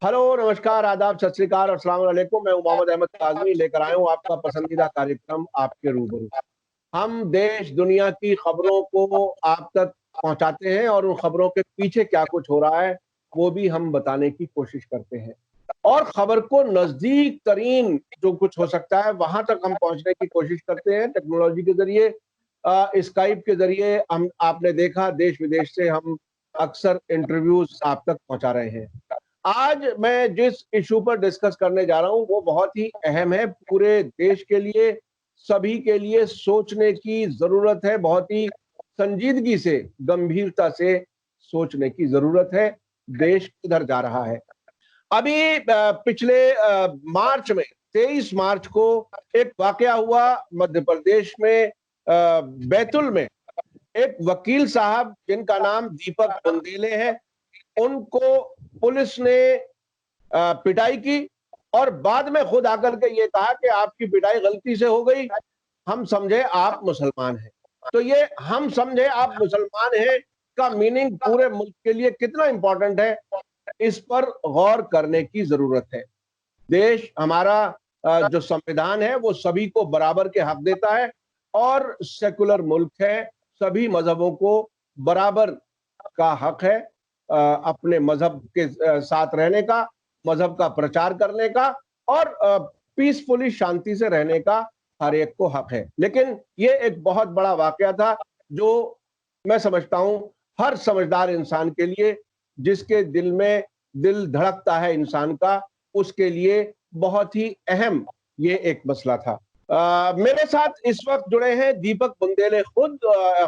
Hello, नमस्कार, आदाब, सत श्री अकाल और अस्सलाम वालेकुम। मैं हूं मोहम्मद अहमद काज़मी, लेकर आया हूं आपका पसंदीदा कार्यक्रम आपके रूबरू। हम देश दुनिया की खबरों को आप तक पहुंचाते हैं और उन खबरों के पीछे क्या कुछ हो रहा है वो भी हम बताने की कोशिश करते हैं। और खबर को नजदीक तरीन जो कुछ हो सकता है वहां तक हम पहुंचने की कोशिश करते हैं टेक्नोलॉजी के जरिए। स्काइप के जरिए हम आपने देखा देश विदेश से हम अक्सर इंटरव्यूज आप तक पहुंचा रहे हैं। आज मैं जिस इशू पर डिस्कस करने जा रहा हूं वो बहुत ही अहम है पूरे देश के लिए, सभी के लिए सोचने की जरूरत है, बहुत ही संजीदगी से, गंभीरता से सोचने की जरूरत है। देश किधर जा रहा है? अभी पिछले मार्च में 23 मार्च को एक वाकया हुआ मध्य प्रदेश में, बैतुल में। एक वकील साहब जिनका नाम दीपक बुंदेले है, उनको पुलिस ने पिटाई की और बाद में खुद आकर के ये कहा कि आपकी पिटाई गलती से हो गई, हम समझे आप मुसलमान हैं। तो ये हम समझे आप मुसलमान हैं का मीनिंग पूरे मुल्क के लिए कितना इंपॉर्टेंट है, इस पर गौर करने की जरूरत है। देश हमारा जो संविधान है वो सभी को बराबर के हक देता है और सेकुलर मुल्क है। सभी मजहबों को बराबर का हक है अपने मजहब के साथ रहने का, मजहब का प्रचार करने का और पीसफुली शांति से रहने का हर एक को हक है। लेकिन ये एक बहुत बड़ा वाकया था जो मैं समझता हूं हर समझदार इंसान के लिए, जिसके दिल में दिल धड़कता है इंसान का, उसके लिए बहुत ही अहम ये एक मसला था। मेरे साथ इस वक्त जुड़े हैं दीपक बुंदेले, खुद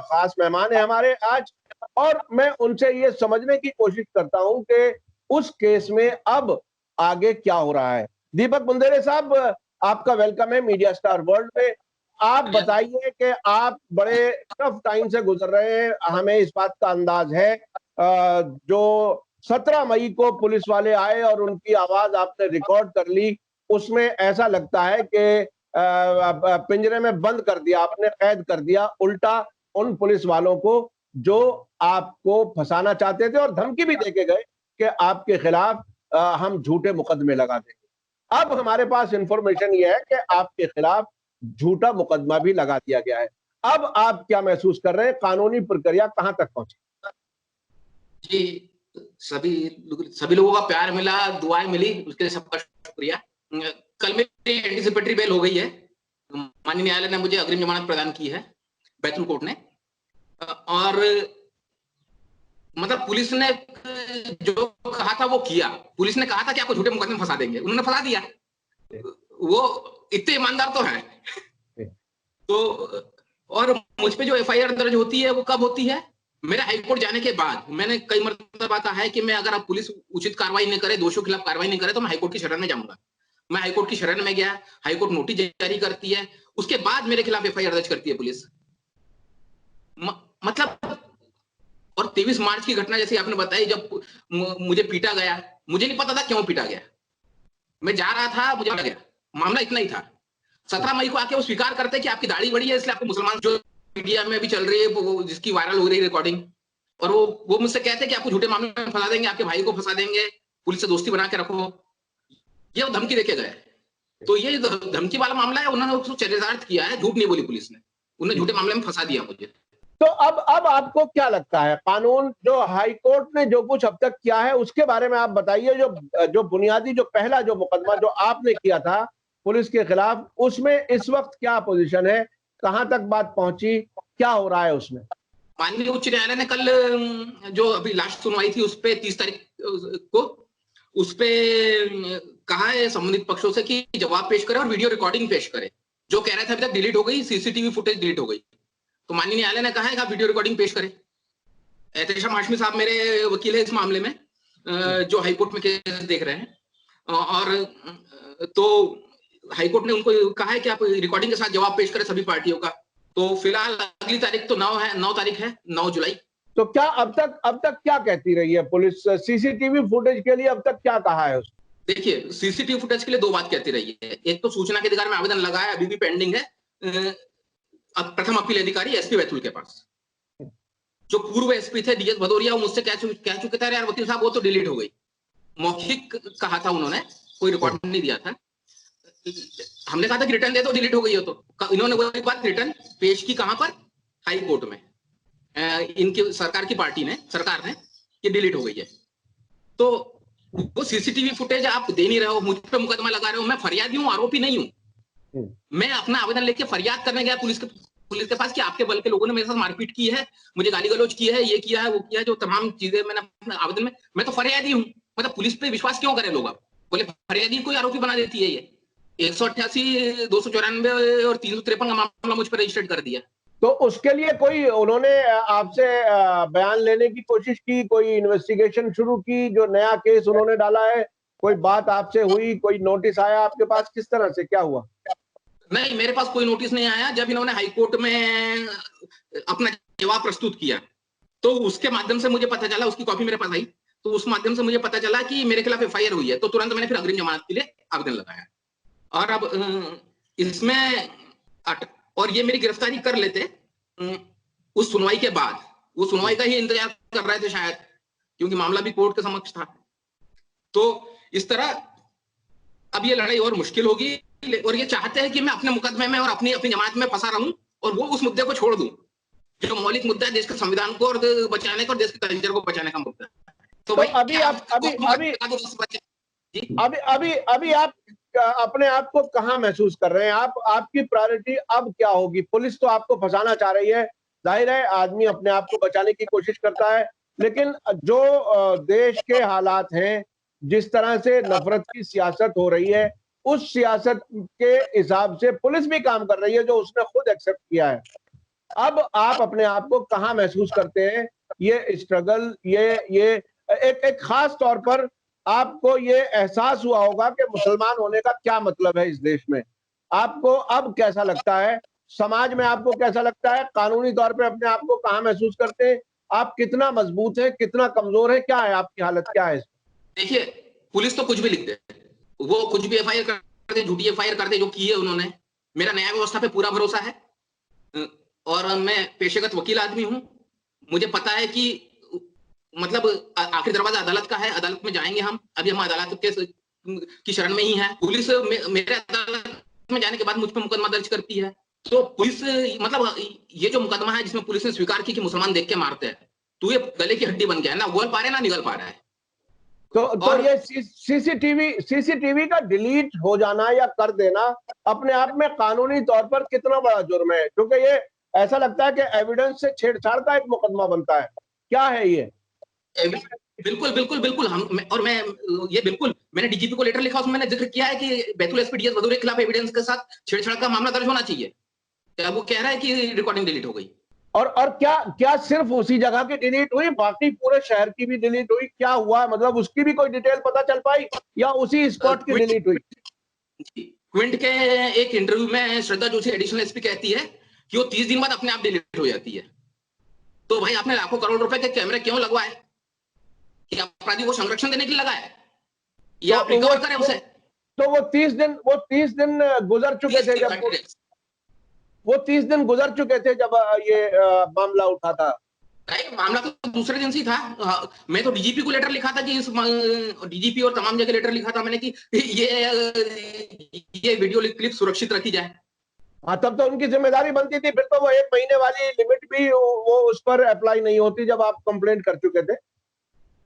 खास मेहमान है हमारे आज। और मैं उनसे ये समझने की कोशिश करता हूं कि उस केस में अब आगे क्या हो रहा है। दीपक बुंदेले साहब, आपका वेलकम है मीडिया स्टार वर्ल्ड में। आप बताइए कि आप बड़े टफ टाइम से गुजर रहे हैं, हमें इस बात का अंदाज है। जो 17 मई को पुलिस वाले आए और उनकी आवाज आपने रिकॉर्ड कर ली, उसमें ऐसा लगता है कि पिंजरे में बंद कर दिया आपने, कैद कर दिया उल्टा उन पुलिस वालों को जो आपको फंसाना चाहते थे और धमकी भी देके गए कि आपके खिलाफ हम झूठे मुकदमे लगा देंगे। अब हमारे पास इंफॉर्मेशन ये है कि आपके खिलाफ झूठा मुकदमा भी लगा दिया गया है। अब आप क्या महसूस कर रहे हैं? कानूनी प्रक्रिया कहां तक पहुंची? जी, सभी सभी लोगों का प्यार मिला, दुआएं मिली, उसके लिए सबका शुक्रिया। कल मेरी एंटीसिपेटरी बेल हो गई है। माननीय न्यायालय ने मुझे अग्रिम जमानत प्रदान की है, बैतूल कोर्ट ने। और मतलब पुलिस ने जो कहा था वो किया। पुलिस ने कहा था कि आपको झूठे मुकदमे में फंसा देंगे, उन्होंने फंसा दिया। वो इतने ईमानदार तो हैं। तो और मुझ पे जो एफआईआर दर्ज होती है वो कब होती है? मेरे हाईकोर्ट जाने के बाद। मैंने कई मरतबा कहा है कि मैं अगर आप पुलिस उचित कार्रवाई नहीं करे, दोषियों के खिलाफ कार्रवाई नहीं करे, तो मैं हाईकोर्ट की शरण में जाऊंगा। मैं हाईकोर्ट की शरण में गया, हाईकोर्ट नोटिस जारी करती है, उसके बाद मेरे खिलाफ एफआईआर दर्ज करती है पुलिस। मतलब और 23 मार्च की घटना जैसे आपने बताई, जब मुझे पीटा गया, मुझे नहीं पता था क्यों पीटा गया। मैं जा रहा था, मुझे लगा गया, मामला इतना ही था। 17 मई को आके वो स्वीकार करते हैं कि आपकी दाढ़ी बड़ी है इसलिए आपको मुसलमान, जो मीडिया में भी चल रही है वो जिसकी वायरल हो रही है रिकॉर्डिंग, और वो मुझसे कहते हैं कि आपको झूठे मामले में फंसा देंगे, आपके भाई को फंसा देंगे, पुलिस से दोस्ती बना के रखो। ये वो धमकी देके गए। तो ये धमकी वाला मामला है, उन्होंने उसको चरितार्थ किया है, झूठ नहीं बोली पुलिस ने, उन्होंने झूठे मामले में फंसा दिया मुझे। तो अब आपको क्या लगता है, कानून जो हाई कोर्ट ने जो कुछ अब तक किया है उसके बारे में आप बताइए। जो बुनियादी जो पहला जो मुकदमा जो आपने किया था पुलिस के खिलाफ, उसमें इस वक्त क्या पोजीशन है, कहां तक बात पहुंची, क्या हो रहा है उसमें? माननीय उच्च न्यायालय ने कल जो अभी लास्ट सुनवाई थी उस पे 30 तारीख को उस पे कहा है संबंधित पक्षों से कि जवाब पेश करे और वीडियो रिकॉर्डिंग पेश करे। जो कह रहे थे अभी तक डिलीट हो गई, सीसीटीवी फुटेज डिलीट हो गई। तो माननीय न्यायालय ने कहा है कि आप वीडियो रिकॉर्डिंग पेश करें। एहतेशाम हाशमी साहब मेरे वकील है इस मामले में, जो हाईकोर्ट में केस देख रहे हैं। और तो हाईकोर्ट ने उनको कहा है कि आप रिकॉर्डिंग के साथ जवाब पेश करें सभी पार्टियों का। तो फिलहाल अगली तारीख तो 9 तारीख है, 9 जुलाई। तो क्या अब तक क्या कहती रही है पुलिस? सीसीटीवी फुटेज के लिए अब तक क्या कहा है उसने? देखिए, सीसीटीवी फुटेज के लिए दो बात कहती रही है। एक तो सूचना के अधिकार में आवेदन लगा है, अभी भी पेंडिंग है, अब प्रथम अपील अधिकारी एसपी बैतूल के पास। जो पूर्व एसपी थे डीएस भदौरिया, वो मुझसे कह चुके थे यार वकील साहब वो तो डिलीट हो गई। मौखिक कहा था उन्होंने, कोई रिकॉर्ड नहीं दिया था। हमने कहा था कि रिटर्न दे दो, डिलीट हो गई हो तो। इन्होंने वही बात रिटर्न पेश की, कहां पर? हाई कोर्ट में। इनकी सरकार की पार्टी ने, सरकार ने, ये डिलीट हो गई है। तो वो सीसीटीवी फुटेज आप दे नहीं रहे हो, मुझ पे मुकदमा लगा रहे हो। मैं फरियादी हूँ, आरोपी नहीं हूँ। मैं अपना आवेदन लेके फरियाद करने गया पुलिस के पास कि आपके बल के लोगों ने मेरे साथ मारपीट की है, मुझे गाली गलौज की है, ये किया है, वो किया है, जो तमाम चीजें मैंने अपने आवेदन में, मैं तो फरियादी हूँ। मतलब पुलिस पे विश्वास क्यों करें लोग? आप बोले फरियादी कोई आरोपी बना देती है। ये 188, 294 और 353 का मामला मुझ पर रजिस्टर्ड कर दिया। तो उसके लिए कोई उन्होंने आपसे बयान लेने की कोशिश की, कोई इन्वेस्टिगेशन शुरू की, जो नया केस उन्होंने डाला है, कोई बात आपसे हुई, कोई नोटिस आया आपके पास, किस तरह से क्या हुआ? नहीं, मेरे पास कोई नोटिस नहीं आया। जब इन्होंने हाई कोर्ट में अपना जवाब प्रस्तुत किया तो उसके माध्यम से मुझे पता चला, उसकी कॉपी मेरे पास आई, तो उस माध्यम से मुझे पता चला कि मेरे खिलाफ एफआईआर हुई है। तो तुरंत मैंने फिर अग्रिम जमानत के लिए आवेदन लगाया। और अब इसमें और ये मेरी गिरफ्तारी कर लेते उस सुनवाई के बाद। वो सुनवाई का ही इंतजार कर रहे थे शायद, क्योंकि मामला भी कोर्ट के समक्ष था। तो इस तरह अब ये लड़ाई और मुश्किल होगी, और ये चाहते हैं कि मैं अपने मुकदमे में और अपनी जमानत में फंसा रहूं, और वो उस मुद्दे को छोड़ दूं जो मौलिक मुद्दा है, देश के संविधान को और बचाने का और देश के कल्चर को बचाने का मुद्दा है। तो भाई अभी आप अभी आप अपने आप को कहाँ महसूस कर रहे हैं? आपकी प्रायोरिटी अब क्या होगी? पुलिस तो आपको फंसाना चाह रही है, जाहिर है आदमी अपने आप को बचाने की कोशिश करता है, लेकिन जो देश के हालात हैं, जिस तरह से नफरत की सियासत हो रही है, उस सियासत के हिसाब से पुलिस भी काम कर रही है, जो उसने खुद एक्सेप्ट किया है। अब आप अपने आप को कहाँ महसूस करते हैं? ये स्ट्रगल, ये एक खास तौर पर आपको ये एहसास हुआ होगा कि मुसलमान होने का क्या मतलब है इस देश में। आपको अब कैसा लगता है? समाज में आपको कैसा लगता है? कानूनी तौर पे अपने आप को कहाँ महसूस करते हैं? आप कितना मजबूत है, कितना कमजोर है, क्या है आपकी हालत, क्या है? देखिए, पुलिस तो कुछ भी लिख दे, वो कुछ भी एफआईआर कर दे, झूठी एफआईआर कर दे, जो की है उन्होंने। मेरा न्याय व्यवस्था पे पूरा भरोसा है, और मैं पेशेगत वकील आदमी हूं। मुझे पता है कि मतलब आखिर दरवाजा अदालत का है, अदालत में जाएंगे हम। अभी हम अदालत की शरण में ही है। पुलिस मेरे अदालत में जाने के बाद मुझ पर मुकदमा दर्ज करती है। तो पुलिस मतलब ये जो मुकदमा है जिसमें पुलिस ने स्वीकार की कि मुसलमान देख के मारते हैं, तो ये गले की हड्डी बन गया है, ना उगल पा रहे ना निगल पा रहा है। तो ये सीसीटीवी का डिलीट हो जाना या कर देना अपने आप में कानूनी तौर पर कितना बड़ा जुर्म है? क्योंकि ये ऐसा लगता है कि एविडेंस से छेड़छाड़ का एक मुकदमा बनता है। क्या है ये? बिल्कुल बिल्कुल बिल्कुल। मैं ये बिल्कुल, मैंने डीजीपी को लेटर लिखा, उसमें मैंने जिक्र किया है कि बैतूल एसपी डीएस भदौरिया के खिलाफ एविडेंस के साथ छेड़छाड़ का मामला दर्ज होना चाहिए। क्या वो कह रहा है कि रिकॉर्डिंग डिलीट हो गई? और क्या सिर्फ उसी जगह की डिलीट हुई, बाकी पूरे शहर की भी डिलीट हुई? क्या हुआ, मतलब उसकी भी कोई डिटेल पता चल पाई या उसी स्पॉट की डिलीट हुई? क्विंट के एक इंटरव्यू में श्रद्धा जोशी एडिशनल एसपी कहती है कि वो 30 दिन बाद अपने आप डिलीट हो जाती है। तो भाई आपने लाखों करोड़ रुपए के कैमरे क्यों लगवाए? कि अपराधी को संरक्षण देने के लिए लगाए या आप रिकवर करें उसे? तो वो 30 दिन गुजर चुके थे जब वो 30 दिन गुजर चुके थे जब ये मामला उठा था। नहीं, मामला तो दूसरे दिन से था। मैं तो डीजीपी को लेटर लिखा था कि इस डीजीपी और तमाम जगह लेटर लिखा था मैंने कि ये वीडियो क्लिप सुरक्षित रखी जाए। हाँ, तब तो उनकी जिम्मेदारी बनती थी। फिर तो वो 1 महीने वाली लिमिट भी वो उस पर अप्लाई नहीं होती जब आप कंप्लेंट कर चुके थे।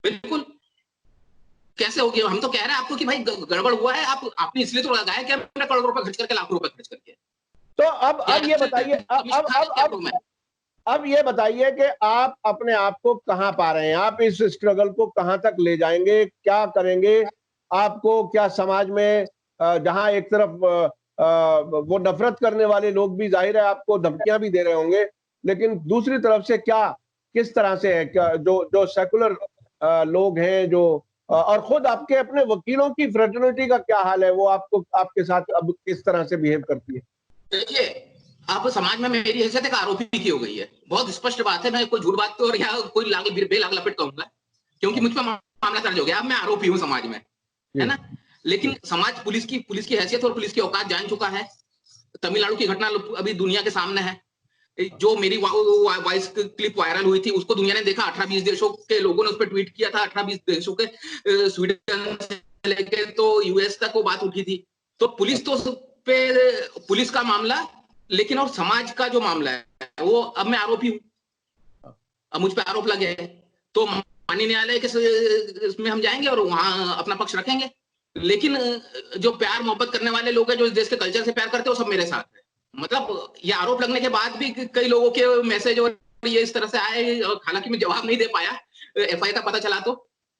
बिल्कुल, कैसे हो गया? हम तो कह रहे हैं आपको कि भाई गड़बड़ हुआ है, आपने इसलिए तो लगाया कि हमने करोड़ रुपए खर्च करके, लाखों रुपए खर्च करके। तो अब ये बताइए, अब ये बताइए कि आप अपने आप को कहां पा रहे हैं? आप इस स्ट्रगल को कहां तक ले जाएंगे, क्या करेंगे? आपको क्या समाज में जहां एक तरफ वो नफरत करने वाले लोग भी जाहिर है आपको धमकियां भी दे रहे होंगे, लेकिन दूसरी तरफ से क्या, किस तरह से है, क्या जो सेकुलर लोग हैं, जो और खुद आपके अपने वकीलों की फ्रेटर्निटी का क्या हाल है? वो आपको, आपके साथ अब किस तरह से बिहेव करती है? देखिए, आप समाज में मेरी हैसियत एक आरोपी की हो गई है। बहुत स्पष्ट बात है, मैं कोई झूठ बात और या कोई बेलाग लपेट कहूंगा, क्योंकि मुझ पर मामला दर्ज हो गया। अब मैं आरोपी हूं समाज में, है ना? लेकिन समाज पुलिस की हैसियत और पुलिस की औकात जान चुका है। तमिलनाडु की घटना अभी दुनिया के सामने है। जो मेरी वॉइस क्लिप वायरल हुई थी उसको दुनिया ने देखा, 18-20 देशों के लोगों ने उस पर ट्वीट किया था, 18-20 देशों के, स्वीडन से लेके तो यूएस तक वो बात उठी थी। तो पुलिस तो पे पुलिस का मामला, लेकिन और समाज का जो मामला है वो अब मैं आरोपी हूँ, अब मुझ पे आरोप लगे हैं, तो माननीय न्यायालय के इसमें हम जाएंगे और वहां अपना पक्ष रखेंगे। लेकिन जो प्यार मोहब्बत करने वाले लोग हैं, जो इस देश के कल्चर से प्यार करते हैं, वो सब मेरे साथ है। मतलब ये आरोप लगने के बाद भी कई लोगों के मैसेज और ये इस तरह से आए, हालांकि मैं जवाब नहीं दे पाया, एफआईआर का पता चला तो,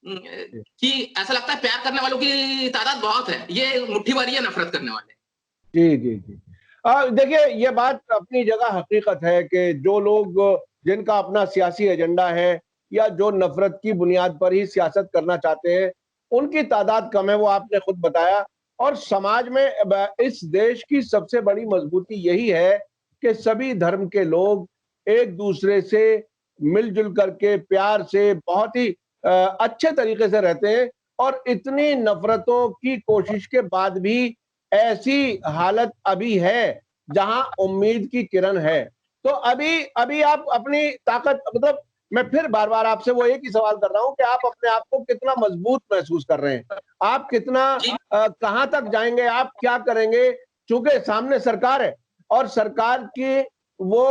कि ऐसा लगता है प्यार करने वालों की तादाद बहुत है, ये मुट्ठी भरी है नफरत करने वाले। जी जी जी। देखिए, ये बात अपनी जगह हकीकत है कि जो लोग, जिनका अपना सियासी एजेंडा है या जो नफरत की बुनियाद पर ही सियासत करना चाहते हैं, उनकी तादाद कम है, वो आपने खुद बताया। और समाज में इस देश की सबसे बड़ी मजबूती यही है कि सभी धर्म के लोग एक दूसरे से मिलजुल करके प्यार से बहुत ही अच्छे तरीके से रहते हैं। और इतनी नफरतों की कोशिश के बाद भी ऐसी हालत अभी है जहां उम्मीद की किरण है। तो अभी अभी आप अपनी ताकत, मतलब मैं फिर बार बार आपसे वो एक ही सवाल कर रहा हूं कि आप अपने आप को कितना मजबूत महसूस कर रहे हैं, आप कितना कहां तक जाएंगे, आप क्या करेंगे? चूंकि सामने सरकार है और सरकार की वो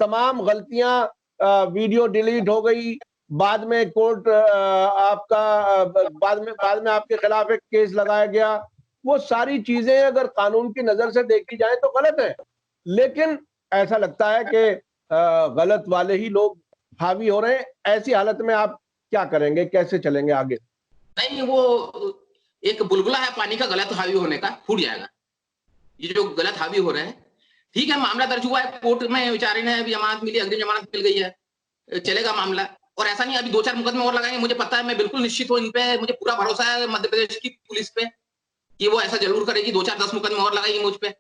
तमाम गलतियां, वीडियो डिलीट हो गई, बाद में कोर्ट आपका बाद में आपके खिलाफ एक केस लगाया गया, वो सारी चीजें अगर कानून की नजर से देखी जाए तो गलत है। लेकिन ऐसा लगता है कि गलत वाले ही लोग हावी हो रहे हैं। ऐसी हालत में आप क्या करेंगे, कैसे चलेंगे आगे? नहीं, वो एक बुलबुला है पानी का गलत हावी होने का, फूट जाएगा। ये जो गलत हावी हो रहे हैं, ठीक है, मामला दर्ज हुआ है कोर्ट में, विचारण है, अभी जमानत मिली, अग्रिम जमानत मिल गई है, चलेगा मामला। और ऐसा नहीं अभी 2-4 मुकदमे और लगाएंगे, मुझे पता है, मैं बिल्कुल निश्चित हूं इन पे, मुझे पूरा भरोसा है मध्य प्रदेश की पुलिस पे कि वो ऐसा जरूर करेगी, 2-4-10 मुकदमे और लगाएगी मुझ पे,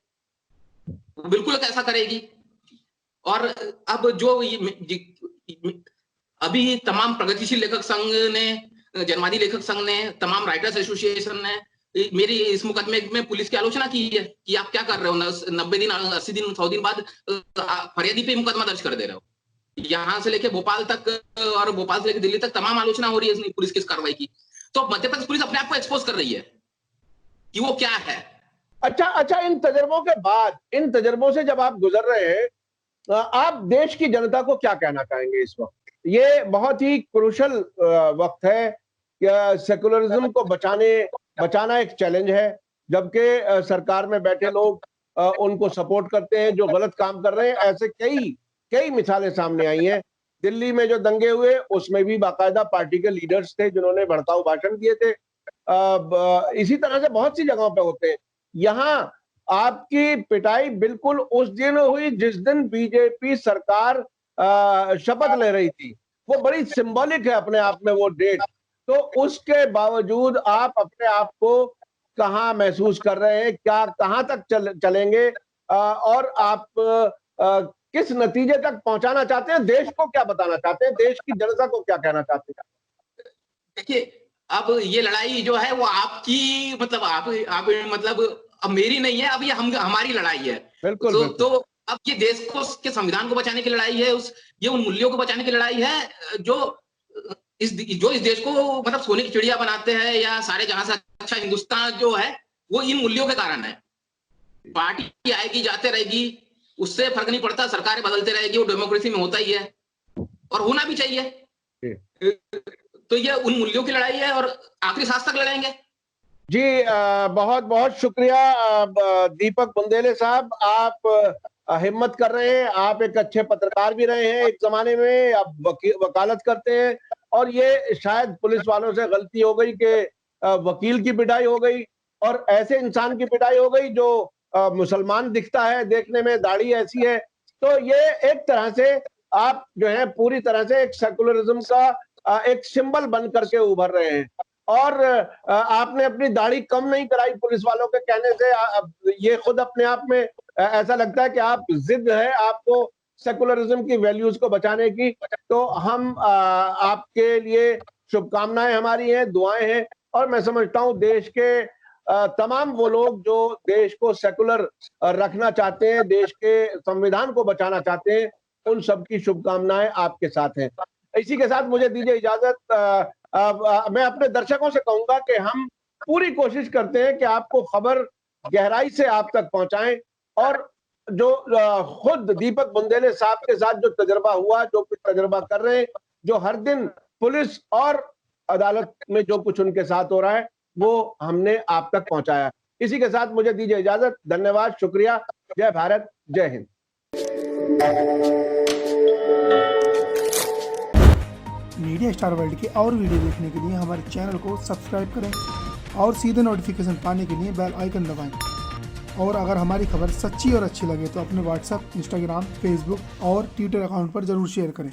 बिल्कुल ऐसा करेगी। और अब जो अभी तमाम प्रगतिशील लेखक संघ ने, जनवादी लेखक संघ ने, तमाम राइटर्स एसोसिएशन ने मेरी इस मुकदमे में पुलिस की आलोचना की है कि आप क्या कर रहे हो, 90 दिन, 80 दिन, 100 दिन बाद फरियादी पे मुकदमा दर्ज कर दे रहे हो। यहां से लेके भोपाल तक और भोपाल से लेके दिल्ली तक तमाम आलोचना हो रही है पुलिस की इस कार्रवाई की। तो मध्य प्रदेश पुलिस अपने आप को एक्सपोज कर रही है कि वो क्या है। अच्छा, इन तजर्बों के बाद, इन तजर्बों से जब आप गुजर रहे हैं, आप देश की जनता को क्या कहना चाहेंगे इस वक्त? ये बहुत ही क्रूशल वक्त है। सेकुलरिज्म को बचाना एक चैलेंज है, जबकि सरकार में बैठे लोग उनको सपोर्ट करते हैं जो गलत काम कर रहे हैं। ऐसे कई कई मिसालें सामने आई हैं। दिल्ली में जो दंगे हुए उसमें भी बाकायदा पार्टी के लीडर्स थे जिन्होंने भड़काऊ भाषण दिए थे। इसी तरह से बहुत सी जगहों पे होते हैं। यहाँ आपकी पिटाई बिल्कुल उस दिन हुई जिस दिन बीजेपी सरकार शपथ ले रही थी। वो बड़ी सिंबॉलिक है अपने आप में वो डेट। तो उसके बावजूद आप अपने आप को कहाँ महसूस कर रहे हैं, क्या कहाँ तक चलेंगे, और आप किस नतीजे तक पहुंचाना चाहते हैं? देश को क्या बताना चाहते हैं? देश की जनता को क्या कहना चाहते हैं? देखिए, अब ये लड़ाई जो है वो आपकी, मतलब आप मतलब अब मेरी नहीं है, अब ये हमारी लड़ाई है। बिल्कुल, तो अब ये देश को, के संविधान को बचाने की लड़ाई है, ये उन मूल्यों को बचाने की लड़ाई है जो इस देश को मतलब सोने की चिड़िया बनाते हैं, या सारे जहां से अच्छा हिंदुस्तान जो है वो इन मूल्यों के कारण है। पार्टी आएगी जाते रहेगी, उससे फर्क नहीं पड़ता, सरकारें बदलते रहेगी, वो डेमोक्रेसी में होता ही है और होना भी चाहिए। तो ये उन मूल्यों की लड़ाई है और आखिरी सांस तक लड़ेंगे। जी, बहुत बहुत शुक्रिया दीपक बुंदेले साहब। आप हिम्मत कर रहे हैं, आप एक अच्छे पत्रकार भी रहे हैं एक जमाने में, आप वकालत करते हैं, और ये शायद पुलिस वालों से गलती हो गई कि वकील की पिटाई हो गई और ऐसे इंसान की पिटाई हो गई जो मुसलमान दिखता है, देखने में दाढ़ी ऐसी है। तो ये एक तरह से आप जो है पूरी तरह से एक सेकुलरिज्म का एक सिंबल बन करके उभर रहे हैं। और आपने अपनी दाढ़ी कम नहीं कराई पुलिस वालों के कहने से। ये खुद अपने आप में ऐसा लगता है कि आप जिद है आपको सेकुलरिज्म की वैल्यूज को बचाने की। तो हम आपके लिए शुभकामनाएं हमारी हैं, दुआएं हैं, और मैं समझता हूं देश के तमाम वो लोग जो देश को सेकुलर रखना चाहते हैं, देश के संविधान को बचाना चाहते हैं, उन सबकी शुभकामनाएं आपके साथ हैं। इसी के साथ मुझे दीजिए इजाजत। मैं अपने दर्शकों से कहूंगा कि हम पूरी कोशिश करते हैं कि आपको खबर गहराई से आप तक पहुंचाएं, और जो खुद दीपक बुंदेले साहब के साथ जो तजर्बा हुआ, जो कुछ तजर्बा कर रहे हैं, जो हर दिन पुलिस और अदालत में जो कुछ उनके साथ हो रहा है, वो हमने आप तक पहुंचाया। इसी के साथ मुझे दीजिए इजाजत। धन्यवाद, शुक्रिया। जय भारत, जय हिंद। मीडिया स्टार वर्ल्ड के और वीडियो देखने के लिए हमारे चैनल को सब्सक्राइब करें और सीधे नोटिफिकेशन पाने के लिए बेल आइकन दबाएं। और अगर हमारी खबर सच्ची और अच्छी लगे तो अपने व्हाट्सएप, इंस्टाग्राम, फेसबुक और ट्विटर अकाउंट पर जरूर शेयर करें।